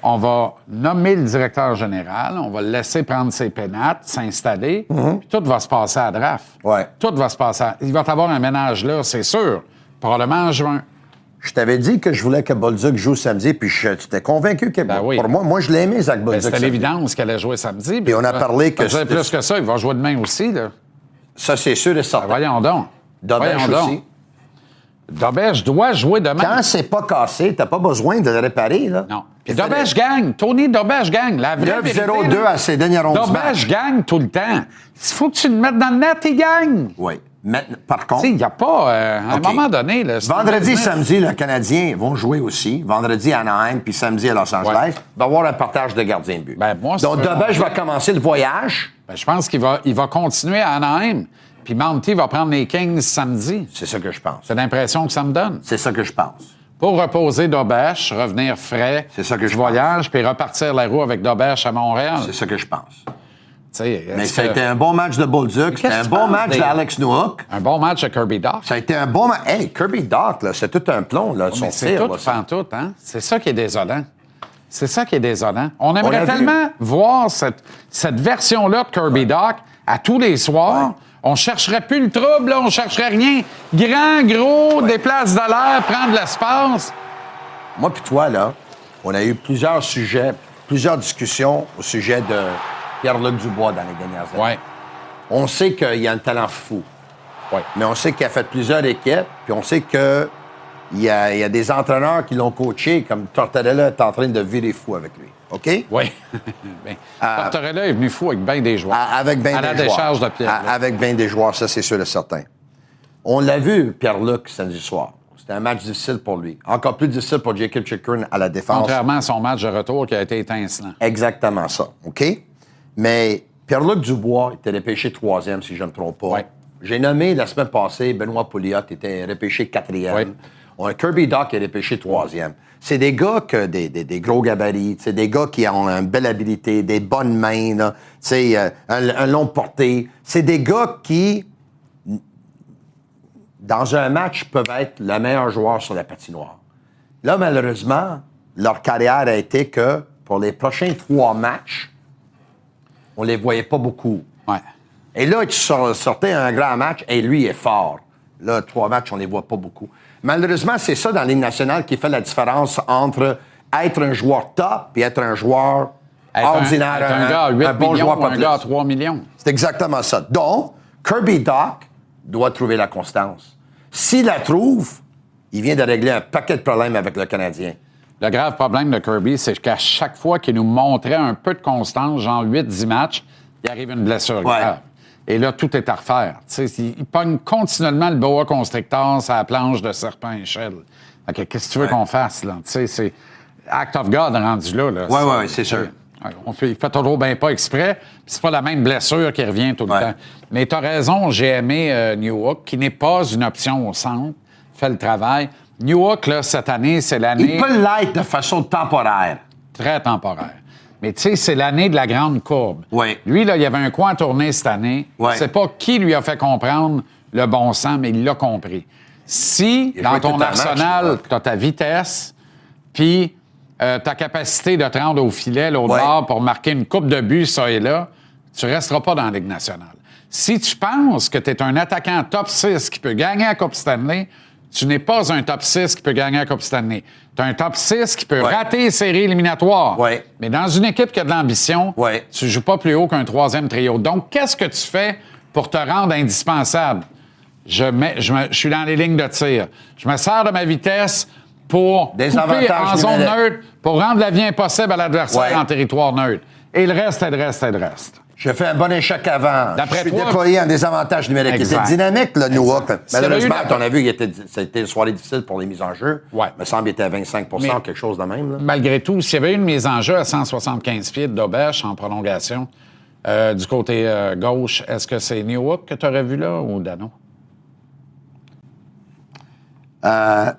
A: On va nommer le directeur général. On va le laisser prendre ses pénates, s'installer. Puis tout va se passer à la draft. Tout va se passer. Il va y avoir un ménage là, c'est sûr. Probablement en juin.
D: Je t'avais dit que je voulais que Bolduc joue samedi, puis tu t'es convaincu que pour moi, je l'aimais, Zach Bolduc.
A: C'était l'évidence qu'elle allait jouer samedi.
D: Puis on a parlé que...
A: Plus que ça, il va jouer demain aussi, là.
D: Ça, c'est sûr et certain.
A: Voyons donc.
D: Dobèche aussi.
A: Dobèche doit jouer demain.
D: Quand c'est pas cassé, t'as pas besoin de le réparer, là.
A: Non. Puis Dobèche gagne. Tony Dobèche gagne. La vraie
D: 9-0-2 à ses dernières 11 matchs.
A: Dobèche gagne tout le temps. Il faut que tu le mettes dans le net, il gagne.
D: Oui. Maintenant, par contre...
A: Il n'y a pas... à un moment donné... Là,
D: vendredi, samedi, les Canadiens vont jouer aussi. Vendredi à Anaheim, puis samedi à Los Angeles. Il va y avoir un partage de gardiens de but. Donc, Dobèche va commencer le voyage.
A: Je pense qu'il va continuer à Anaheim. Puis Monty va prendre les Kings samedi.
D: C'est ça que je pense.
A: C'est l'impression que ça me donne.
D: C'est ça que je pense.
A: Pour reposer Dobèche, revenir frais du voyage, puis repartir la roue avec Dobèche à Montréal.
D: C'est ça que je pense.
A: Mais
D: ça a été un bon match de Bolduc. C'était un bon match d'Alex Nowak.
A: Un bon match de Kirby Dach.
D: Ça a été un bon match. Hey, Kirby Dach, là, c'est tout un plomb, là, son
A: c'est
D: tir.
A: tout pantoute, hein? C'est ça qui est désolant. C'est ça qui est désolant. On aimerait tellement voir cette version-là de Kirby Dach à tous les soirs. On chercherait plus le trouble, là, on chercherait rien. Grand, gros, déplace de l'air, prendre de l'espace.
D: Moi puis toi, là, on a eu plusieurs sujets, plusieurs discussions au sujet de Pierre-Luc Dubois dans les dernières années.
A: Ouais.
D: On sait qu'il a un talent fou.
A: Ouais.
D: Mais on sait qu'il a fait plusieurs équipes, puis on sait qu'il y a des entraîneurs qui l'ont coaché, comme Tortorella est en train de virer fou avec lui. OK?
A: Oui. Tortorella est venu fou avec bien des joueurs.
D: Avec bien des joueurs.
A: À la décharge de Pierre.
D: Avec bien des joueurs, ça, c'est sûr et certain. On l'a vu, Pierre-Luc, samedi soir. C'était un match difficile pour lui. Encore plus difficile pour Jacob Chikrin à la défense.
A: Contrairement à son match de retour qui a été étincelant.
D: Exactement ça, OK? Mais Pierre-Luc Dubois était repêché 3e, si je ne me trompe pas.
A: Ouais.
D: J'ai nommé la semaine passée, Benoît Pouliot était repêché 4e.
A: Ouais.
D: On a Kirby Doc est repêché 3e. C'est des gars que des gros gabarits, c'est des gars qui ont une belle habilité, des bonnes mains, là, un long porté. C'est des gars qui, dans un match, peuvent être le meilleur joueur sur la patinoire. Là, malheureusement, leur carrière a été que pour les prochains 3 matchs, on les voyait pas beaucoup.
A: Ouais.
D: Et là, tu sortais un grand match et lui est fort. Là, 3 matchs, on les voit pas beaucoup. Malheureusement, c'est ça dans la Ligue nationale qui fait la différence entre être un joueur top et être un joueur ordinaire.
A: Être un gars à 8
D: un bon
A: millions
D: joueur
A: ou
D: pas
A: un
D: plus.
A: gars à 3 millions.
D: C'est exactement ça. Donc, Kirby Doc doit trouver la constance. S'il la trouve, il vient de régler un paquet de problèmes avec le Canadien.
A: Le grave problème de Kirby, c'est qu'à chaque fois qu'il nous montrait un peu de constance, genre 8-10 matchs, il arrive une blessure grave. Et là, tout est à refaire. Tu sais, il pogne continuellement le boa constrictor sur la planche de serpent échelle. Qu'est-ce que tu veux qu'on fasse, là? Tu sais, c'est act of God rendu là.
D: Oui, c'est sûr.
A: Il fait toujours bien pas exprès, puis c'est pas la même blessure qui revient tout le temps. Mais t'as raison, j'ai aimé Newhook, qui n'est pas une option au centre, fait le travail. Newhook, là, cette année, c'est l'année...
D: Il peut l'être de façon temporaire.
A: Très temporaire. Mais tu sais, c'est l'année de la grande courbe.
D: Oui.
A: Lui, là, il y avait un coin à tourner cette année.
D: Oui.
A: C'est pas qui lui a fait comprendre le bon sens, mais il l'a compris. Si,
D: Il a
A: dans
D: joué tout
A: ton
D: un match,
A: arsenal, tu as ta vitesse, puis ta capacité de te rendre au filet, l'autre bord, pour marquer une coupe de buts, ça et là, tu resteras pas dans la Ligue nationale. Si tu penses que tu es un attaquant top 6 qui peut gagner la Coupe Stanley, tu n'es pas un top 6 qui peut gagner la Coupe Stanley. Tu es un top 6 qui peut rater les séries éliminatoires.
D: Ouais.
A: Mais dans une équipe qui a de l'ambition, tu ne joues pas plus haut qu'un 3e trio. Donc, qu'est-ce que tu fais pour te rendre indispensable? Je suis dans les lignes de tir. Je me sers de ma vitesse pour couper en zone neutre, pour rendre la vie impossible à l'adversaire en territoire neutre. Et le reste, et le reste, et le reste.
D: Je fais un bon échec avant.
A: D'après
D: je suis
A: toi,
D: déployé en désavantage numérique.
A: Exact.
D: C'était dynamique, le Newhook. Malheureusement,
A: Sérieux,
D: on a vu que c'était une soirée difficile pour les mises en jeu.
A: Ouais.
D: Il me semble qu'il était à 25 ou quelque chose de même. Là.
A: Malgré tout, s'il y avait une mise en jeu à 175 pieds d'Aubèche en prolongation, du côté gauche, est-ce que c'est Newhook que tu aurais vu là ou Dano?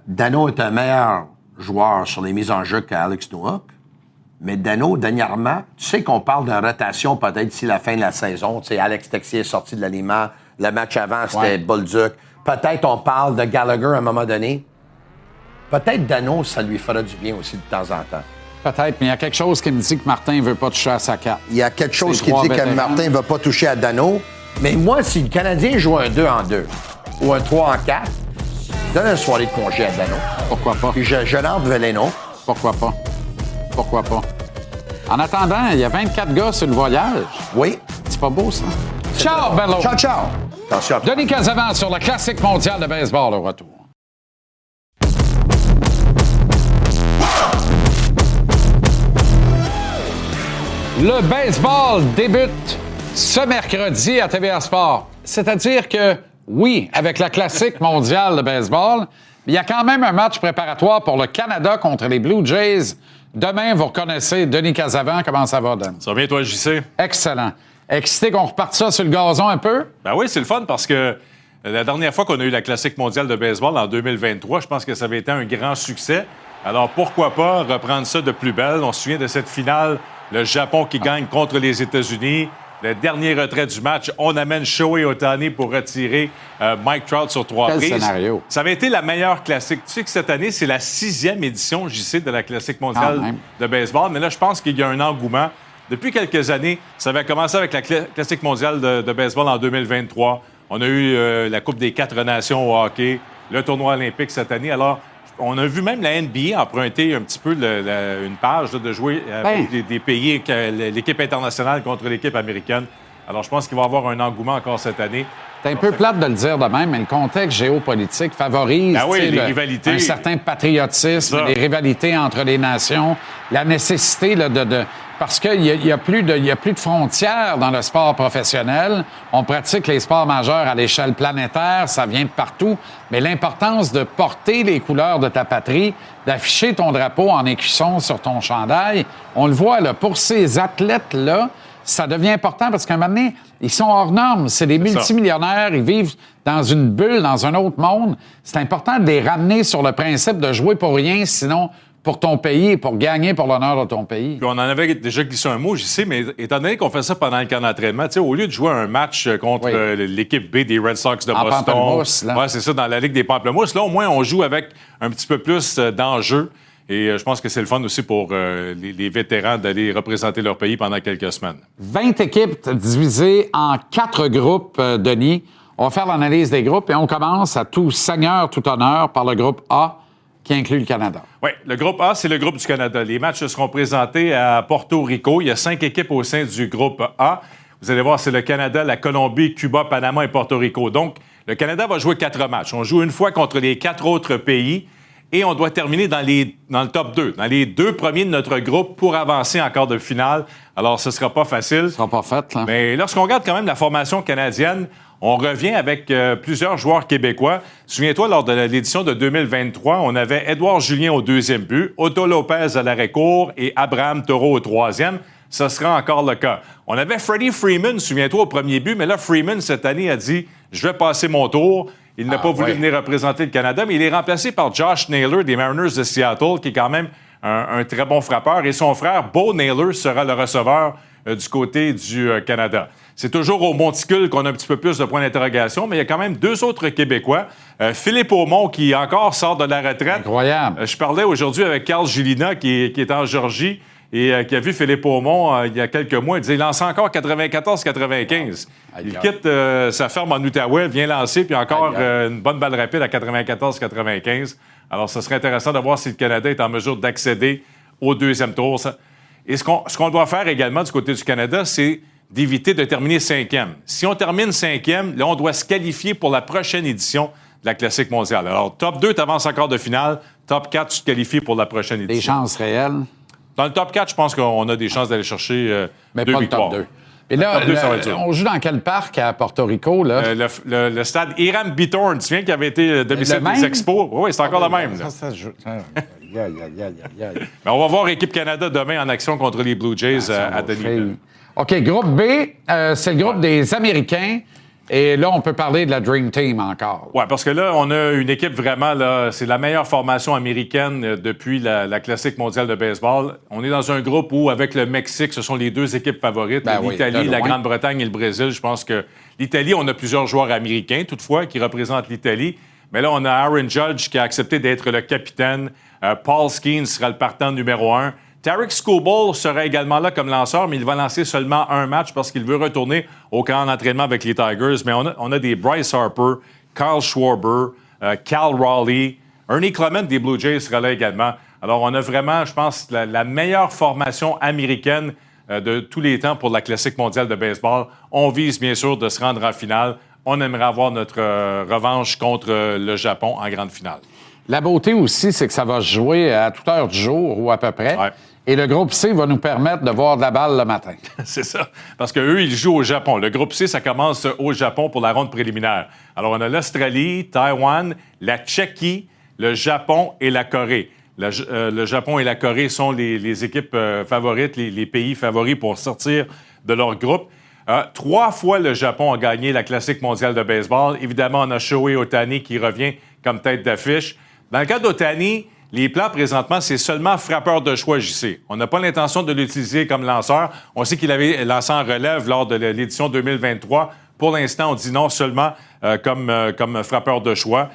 D: Dano est un meilleur joueur sur les mises en jeu qu'Alex Newhook. Mais Dano, dernièrement, tu sais qu'on parle d'une rotation peut-être d'ici la fin de la saison. Tu sais, Alex Texier est sorti de l'aliment. Le match avant, c'était Bolduc. Peut-être on parle de Gallagher à un moment donné. Peut-être Dano, ça lui fera du bien aussi de temps en temps.
A: Peut-être, mais il y a quelque chose qui me dit que Martin ne veut pas toucher à sa carte.
D: Il y a quelque chose qui dit que Martin ne va pas toucher à Dano. Mais moi, si le Canadien joue un 2-en-2 ou un 3-en-4, donne une soirée de congé à Dano.
A: Pourquoi pas?
D: Puis je lance Veleno.
A: Pourquoi pas? Pourquoi pas? En attendant, il y a 24 gars sur le voyage.
D: Oui.
A: C'est pas beau, ça? Ciao, Bello!
D: Ciao, ciao! Attention.
A: Denis Casavant sur le classique mondial de baseball au retour. Le baseball débute ce mercredi à TVA Sport. C'est-à-dire que, oui, avec la classique mondiale de baseball, il y a quand même un match préparatoire pour le Canada contre les Blue Jays. Demain, vous reconnaissez Denis Casavant. Comment ça va, Dan?
J: Ça va bien, toi, JC?
A: Excellent. Excité qu'on reparte ça sur le gazon un peu?
J: Ben oui, c'est le fun parce que la dernière fois qu'on a eu la classique mondiale de baseball en 2023, je pense que ça avait été un grand succès. Alors, pourquoi pas reprendre ça de plus belle? On se souvient de cette finale, le Japon qui gagne contre les États-Unis. Le dernier retrait du match, on amène Shohei Ohtani pour retirer Mike Trout sur 3 prises.
A: Quel scénario. Ça
J: avait été la meilleure classique. Tu sais que cette année, c'est la 6e édition, JC, de la classique mondiale de baseball. Mais là, je pense qu'il y a un engouement. Depuis quelques années, ça avait commencé avec la classique mondiale de baseball en 2023. On a eu la Coupe des 4 nations au hockey, le tournoi olympique cette année. Alors, on a vu même la NBA emprunter un petit peu une page de jouer avec des pays, l'équipe internationale contre l'équipe américaine. Alors, je pense qu'il va y avoir un engouement encore cette année.
A: C'est un peu plate de le dire de même, mais le contexte géopolitique favorise
J: Ah oui,
A: tu sais,
J: les rivalités.
A: un certain patriotisme,
J: Ça.
A: les rivalités entre les nations, la nécessité là, parce qu'il y a plus de frontières dans le sport professionnel. On pratique les sports majeurs à l'échelle planétaire, ça vient de partout. Mais l'importance de porter les couleurs de ta patrie, d'afficher ton drapeau en écusson sur ton chandail, on le voit là, pour ces athlètes-là, ça devient important parce qu'à un moment donné, ils sont hors normes. C'est des multimillionnaires, ils vivent dans une bulle, dans un autre monde. C'est important de les ramener sur le principe de jouer pour rien, sinon pour ton pays et pour gagner pour l'honneur de ton pays.
J: Puis on en avait déjà glissé un mot, je sais, mais étant donné qu'on fait ça pendant le camp d'entraînement, tu sais, au lieu de jouer un match contre l'équipe B des Red Sox de
A: En
J: Boston,
A: pamplemousse, là.
J: ouais, c'est ça, dans la Ligue des Pamplemousses, là, au moins, on joue avec un petit peu plus d'enjeu. Et je pense que c'est le fun aussi pour les vétérans d'aller représenter leur pays pendant quelques semaines.
A: 20 équipes divisées en 4 groupes, Denis. On va faire l'analyse des groupes et on commence à tout seigneur, tout honneur par le groupe A qui inclut le Canada.
J: Oui, le groupe A, c'est le groupe du Canada. Les matchs seront présentés à Porto Rico. Il y a 5 équipes au sein du groupe A. Vous allez voir, c'est le Canada, la Colombie, Cuba, Panama et Porto Rico. Donc, le Canada va jouer 4 matchs. On joue une fois contre les 4 autres pays. Et on doit terminer dans le top 2, dans les 2 premiers de notre groupe pour avancer en quart de finale. Alors, ce ne sera pas facile.
A: Ce sera pas fait, là.
J: Mais lorsqu'on regarde quand même la formation canadienne, on revient avec plusieurs joueurs québécois. Souviens-toi, lors de l'édition de 2023, on avait Édouard Julien au 2e but, Otto Lopez à l'arrêt-court et Abraham Taureau au 3e. Ce sera encore le cas. On avait Freddie Freeman, souviens-toi, au premier but, mais là, Freeman, cette année, a dit « Je vais passer mon tour ». Il n'a pas voulu venir représenter le Canada, mais il est remplacé par Josh Naylor des Mariners de Seattle, qui est quand même un très bon frappeur. Et son frère, Bo Naylor, sera le receveur du côté du Canada. C'est toujours au monticule qu'on a un petit peu plus de points d'interrogation, mais il y a quand même 2 autres Québécois. Philippe Aumont, qui encore sort de la retraite.
A: Incroyable.
J: Je parlais aujourd'hui avec Carl Gilina, qui est en Géorgie, et qui a vu Philippe Aumont il y a quelques mois. Il disait il lance encore 94-95. Il quitte sa ferme en Outaouais, vient lancer, puis encore une bonne balle rapide à 94-95. Alors, ce serait intéressant de voir si le Canada est en mesure d'accéder au 2e tour. Et ce qu'on doit faire également du côté du Canada, c'est d'éviter de terminer 5e. Si on termine 5e, là, on doit se qualifier pour la prochaine édition de la Classique mondiale. Alors, top 2, tu avances encore de finale. Top 4, tu te qualifies pour la prochaine édition.
A: Des chances réelles.
J: Dans le top 4, je pense qu'on a des chances d'aller chercher
A: mais
J: 2
A: pas
J: victoires.
A: le top 2. Et là,
J: top 2, ça va être dur.
A: on joue dans quel parc à Porto Rico, là?
J: Le stade Hiram Bithorn, tu te souviens, qui avait été domicile des Expos? Oui, c'est encore le même. Mais on va voir Équipe Canada demain en action contre les Blue Jays à Dunedin.
A: OK, groupe B, c'est le groupe des Américains. Et là, on peut parler de la Dream Team encore.
J: Oui, parce que là, on a une équipe vraiment, là, c'est la meilleure formation américaine depuis la Classique mondiale de baseball. On est dans un groupe où, avec le Mexique, ce sont les 2 équipes favorites. L'Italie, la Grande-Bretagne et le Brésil. Je pense que l'Italie, on a plusieurs joueurs américains, toutefois, qui représentent l'Italie. Mais là, on a Aaron Judge qui a accepté d'être le capitaine. Paul Skeens sera le partant numéro 1. Tarik Skubal sera également là comme lanceur, mais il va lancer seulement un match parce qu'il veut retourner au camp d'entraînement avec les Tigers. Mais on a des Bryce Harper, Kyle Schwarber, Cal Raleigh, Ernie Clement des Blue Jays sera là également. Alors, on a vraiment, je pense, la meilleure formation américaine de tous les temps pour la Classique mondiale de baseball. On vise, bien sûr, de se rendre en finale. On aimerait avoir notre revanche contre le Japon en grande finale.
A: La beauté aussi, c'est que ça va se jouer à toute heure du jour ou à peu près.
J: Ouais.
A: Et le groupe C va nous permettre de voir de la balle le matin.
J: C'est ça. Parce qu'eux, ils jouent au Japon. Le groupe C, ça commence au Japon pour la ronde préliminaire. Alors, on a l'Australie, Taïwan, la Tchéquie, le Japon et la Corée. Le Japon et la Corée sont les équipes favorites, les pays favoris pour sortir de leur groupe. 3 fois, le Japon a gagné la Classique mondiale de baseball. Évidemment, on a Shohei Ohtani qui revient comme tête d'affiche. Dans le cas d'Ohtani, les plans, présentement, c'est seulement frappeur de choix JC. On n'a pas l'intention de l'utiliser comme lanceur. On sait qu'il avait lancé en relève lors de l'édition 2023. Pour l'instant, on dit non seulement comme frappeur de choix.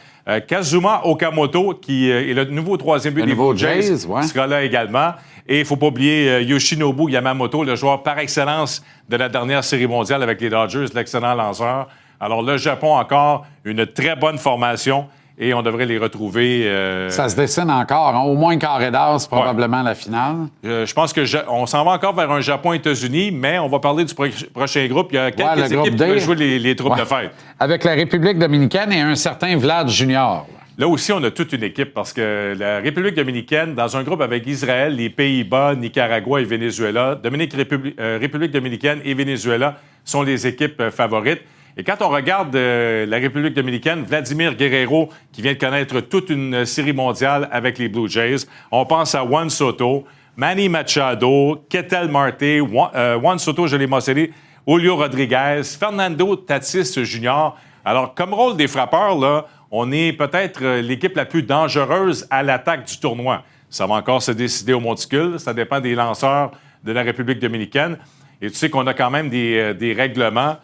J: Kazuma Okamoto, qui est le nouveau 3e but des Blue Jays, sera là également. Et il ne faut pas oublier Yoshinobu Yamamoto, le joueur par excellence de la dernière Série mondiale avec les Dodgers, l'excellent lanceur. Alors, le Japon, encore, une très bonne formation. et on devrait les retrouver.
A: Ça se dessine encore. Hein? Au moins carré d'as, c'est probablement la finale.
J: Je pense on s'en va encore vers un Japon-États-Unis, mais on va parler du prochain groupe. Il y a quelques équipes qui vont jouer les troupes de fête.
A: Avec la République dominicaine et un certain Vlad Junior.
J: Là aussi, on a toute une équipe parce que la République dominicaine, dans un groupe avec Israël, les Pays-Bas, Nicaragua et Venezuela, République dominicaine et Venezuela sont les équipes favorites. Et quand on regarde la République dominicaine, Vladimir Guerrero, qui vient de connaître toute une série mondiale avec les Blue Jays, on pense à Juan Soto, Manny Machado, Ketel Marte, Juan Soto, je l'ai mentionné, Julio Rodriguez, Fernando Tatis Jr. Alors, comme rôle des frappeurs, là, on est peut-être l'équipe la plus dangereuse à l'attaque du tournoi. Ça va encore se décider au monticule. Ça dépend des lanceurs de la République dominicaine. Et tu sais qu'on a quand même des règlements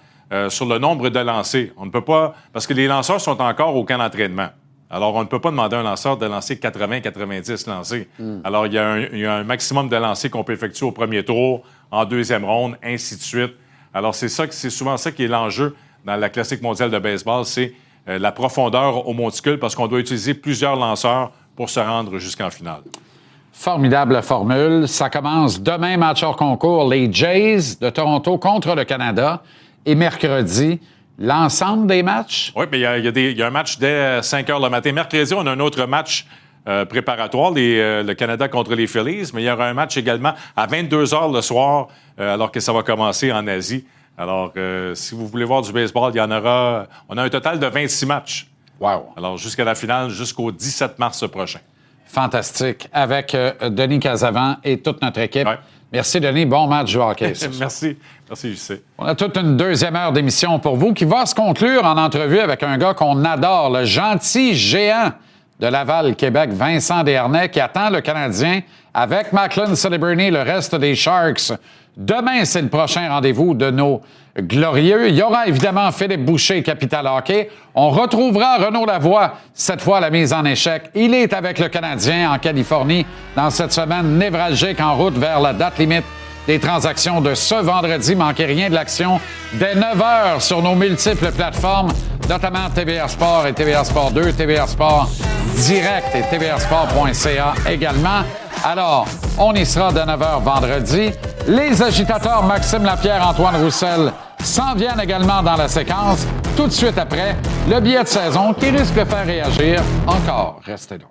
J: sur le nombre de lancers. On ne peut pas... Parce que les lanceurs sont encore au camp d'entraînement. Alors, on ne peut pas demander à un lanceur de lancer 80-90 lancers. Alors, il y a un maximum de lancers qu'on peut effectuer au premier tour, en deuxième ronde, ainsi de suite. Alors, c'est souvent ça qui est l'enjeu dans la Classique mondiale de baseball, c'est la profondeur au monticule parce qu'on doit utiliser plusieurs lanceurs pour se rendre jusqu'en finale.
A: Formidable formule. Ça commence demain, match hors concours, les Jays de Toronto contre le Canada. Et mercredi, l'ensemble des matchs?
J: Oui, mais il y a un match dès 5 h le matin. Mercredi, on a un autre match préparatoire, le Canada contre les Phillies, mais il y aura un match également à 22 h le soir, alors que ça va commencer en Asie. Alors, si vous voulez voir du baseball, on a un total de 26 matchs.
A: Wow! Alors,
J: jusqu'à la finale, jusqu'au 17 mars prochain.
A: Fantastique. Avec Denis Casavant et toute notre équipe.
J: Ouais.
A: Merci, Denis. Bon match de hockey.
J: Merci. Merci, JC.
A: On a toute une deuxième heure d'émission pour vous qui va se conclure en entrevue avec un gars qu'on adore, le gentil géant de Laval, Québec, Vincent Desharnais, qui attend le Canadien avec Macklin Celebrini, le reste des Sharks. Demain, c'est le prochain rendez-vous de nos glorieux. Il y aura évidemment Philippe Boucher, Capital Hockey. On retrouvera Renaud Lavoie, cette fois à la mise en échec. Il est avec le Canadien en Californie dans cette semaine névralgique en route vers la date limite des transactions de ce vendredi. Manquez rien de l'action dès 9 h sur nos multiples plateformes, notamment TVA Sport et TVA Sport 2, TVA Sport Direct et tvasport.ca également. Alors, on y sera de 9 h vendredi. Les agitateurs Maxime Lapierre, Antoine Roussel s'en viennent également dans la séquence. Tout de suite après, le billet de saison qui risque de faire réagir encore. Restez là.